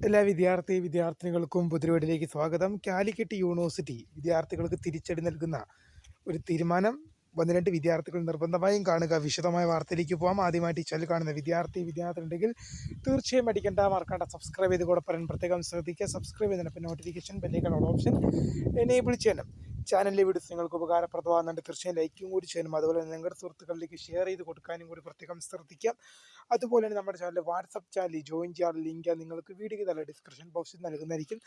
എല്ലാ വിദ്യാർത്ഥിനികൾക്കും പുതുവീടിലേക്ക് സ്വാഗതം. കാലിക്കറ്റ് യൂണിവേഴ്സിറ്റി വിദ്യാർത്ഥികൾക്ക് തിരിച്ചടി നൽകുന്ന ഒരു തീരുമാനം. 12 വിദ്യാർത്ഥികൾ നിർബന്ധമായും കാണുക. വിശദമായ വാർത്തയിലേക്ക് പോകാം. ആദ്യമായിട്ട് ഈ ചാനൽ കാണുന്ന വിദ്യാർത്ഥി ഉണ്ടെങ്കിൽ തീർച്ചയായും അടിക്കേണ്ട, മറക്കേണ്ട, സബ്സ്ക്രൈബ് ചെയ്ത് കൂടെ പറയാൻ പ്രത്യേകം ശ്രദ്ധിക്കുക. സബ്സ്ക്രൈബ് ചെയ്തതിനൊപ്പം നോട്ടിഫിക്കേഷൻ ബെല്ലേക്കുള്ള ഓപ്ഷൻ എനേബിൾ ചെയ്യണം. ചാനലിലെ വീഡിയോസ് നിങ്ങൾക്ക് ഉപകാരപ്രദമാകുന്നുണ്ട്, തീർച്ചയായും ലൈക്കും കൂടി ചെയ്യണം. അതുപോലെ തന്നെ നിങ്ങളുടെ സുഹൃത്തുക്കളിലേക്ക് ഷെയർ ചെയ്ത് കൊടുക്കാനും കൂടി പ്രത്യേകം ശ്രദ്ധിക്കാം. അതുപോലെ തന്നെ നമ്മുടെ ചാനൽ വാട്സപ്പ് ചാനൽ ജോയിൻ ചെയ്യാനുള്ള ലിങ്ക് നിങ്ങൾക്ക് വീഡിയോയ്ക്ക് തന്നെ ഡിസ്ക്രിപ്ഷൻ ബോക്സിൽ നൽകുന്നതായിരിക്കും.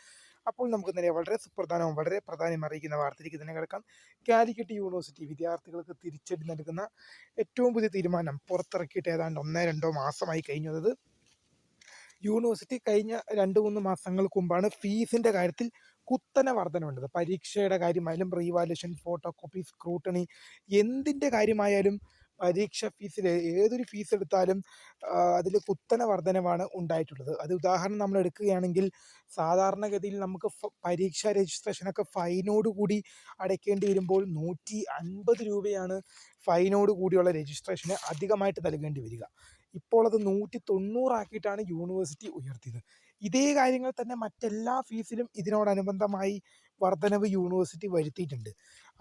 അപ്പോൾ നമുക്ക് തന്നെ വളരെ സുപ്രധാനവും വളരെ പ്രാധാന്യം അറിയിക്കുന്ന വാർത്തയിലേക്ക് തന്നെ കിടക്കാം. കാലിക്കറ്റ് യൂണിവേഴ്സിറ്റി വിദ്യാർത്ഥികൾക്ക് തിരിച്ചടി നൽകുന്ന ഏറ്റവും പുതിയ തീരുമാനം പുറത്തിറക്കിയിട്ട് ഏതാണ്ട് 1-2 മാസമായി കഴിഞ്ഞത്. യൂണിവേഴ്സിറ്റി കഴിഞ്ഞ 2-3 മാസങ്ങൾക്ക് മുമ്പാണ് ഫീസിൻ്റെ കാര്യത്തിൽ കുത്തനെ വർധനവുണ്ടത്. പരീക്ഷയുടെ കാര്യമായാലും റീവാലുവേഷൻ, ഫോട്ടോ കോപ്പി, സ്ക്രൂട്ടണി, എന്തിൻ്റെ കാര്യമായാലും പരീക്ഷ ഫീസിൽ ഏതൊരു ഫീസ് എടുത്താലും അതിൽ കുത്തനെ വർധനവാണ് ഉണ്ടായിട്ടുള്ളത്. അത് ഉദാഹരണം നമ്മൾ എടുക്കുകയാണെങ്കിൽ സാധാരണഗതിയിൽ നമുക്ക് പരീക്ഷാ രജിസ്ട്രേഷനൊക്കെ ഫൈനോട് കൂടി അടയ്ക്കേണ്ടി വരുമ്പോൾ 150 രൂപയാണ് ഫൈനോട് കൂടിയുള്ള രജിസ്ട്രേഷന് അധികമായിട്ട് നൽകേണ്ടി വരിക. ഇപ്പോൾ അത് 190 ആക്കിയിട്ടാണ് യൂണിവേഴ്സിറ്റി ഉയർത്തിയത്. ഇതേ കാര്യങ്ങൾ തന്നെ മറ്റെല്ലാ ഫീസിലും ഇതിനോടനുബന്ധമായി വർധനവ് യൂണിവേഴ്സിറ്റി വരുത്തിയിട്ടുണ്ട്.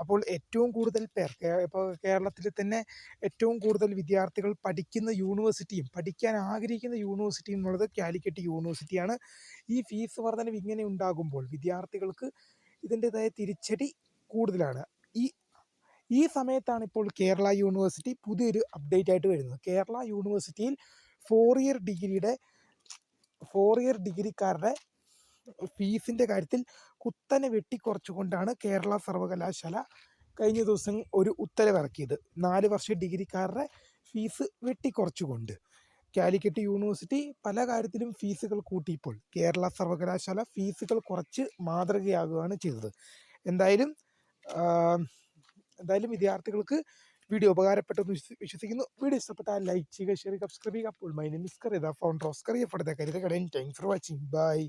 അപ്പോൾ ഏറ്റവും കൂടുതൽ പേർ ഇപ്പോൾ കേരളത്തിൽ തന്നെ ഏറ്റവും കൂടുതൽ വിദ്യാർത്ഥികൾ പഠിക്കുന്ന യൂണിവേഴ്സിറ്റിയും പഠിക്കാൻ ആഗ്രഹിക്കുന്ന യൂണിവേഴ്സിറ്റിയും എന്നുള്ളത് കാലിക്കറ്റ് യൂണിവേഴ്സിറ്റിയാണ്. ഈ ഫീസ് വർധനവ് ഇങ്ങനെ ഉണ്ടാകുമ്പോൾ വിദ്യാർത്ഥികൾക്ക് ഇതിൻ്റെതായ തിരിച്ചടി കൂടുതലാണ്. ഈ ഈ സമയത്താണ് ഇപ്പോൾ കേരള യൂണിവേഴ്സിറ്റി പുതിയൊരു അപ്ഡേറ്റ് ആയിട്ട് വരുന്നത്. കേരള യൂണിവേഴ്സിറ്റിയിൽ 4 ഇയർ ഡിഗ്രിക്കാരുടെ ഫീസിൻ്റെ കാര്യത്തിൽ കുത്തനെ വെട്ടിക്കുറച്ചുകൊണ്ടാണ് കേരള സർവകലാശാല കഴിഞ്ഞ ദിവസം ഒരു ഉത്തരവിറക്കിയത്. 4 വർഷ ഡിഗ്രിക്കാരുടെ ഫീസ് വെട്ടിക്കുറച്ചുകൊണ്ട് കാലിക്കറ്റ് യൂണിവേഴ്സിറ്റി പല കാര്യത്തിലും ഫീസുകൾ കൂട്ടിയപ്പോൾ കേരള സർവകലാശാല ഫീസുകൾ കുറച്ച് മാതൃകയാകുകയാണ് ചെയ്തത്. എന്തായാലും വിദ്യാർത്ഥികൾക്ക് വീഡിയോ ഉപകാരപ്പെട്ടെന്ന് വിശ്വസിക്കുന്നു. വീഡിയോ ഇഷ്ടപ്പെട്ടാൽ ലൈക്ക് ചെയ്യുക, ഷെയർ ചെയ്യുക, സബ്സ്ക്രൈബ് ചെയ്യുക. അപ്പോൾ my name is Kariya, the founder of Kariya for the career guidance. Thanks for watching. By.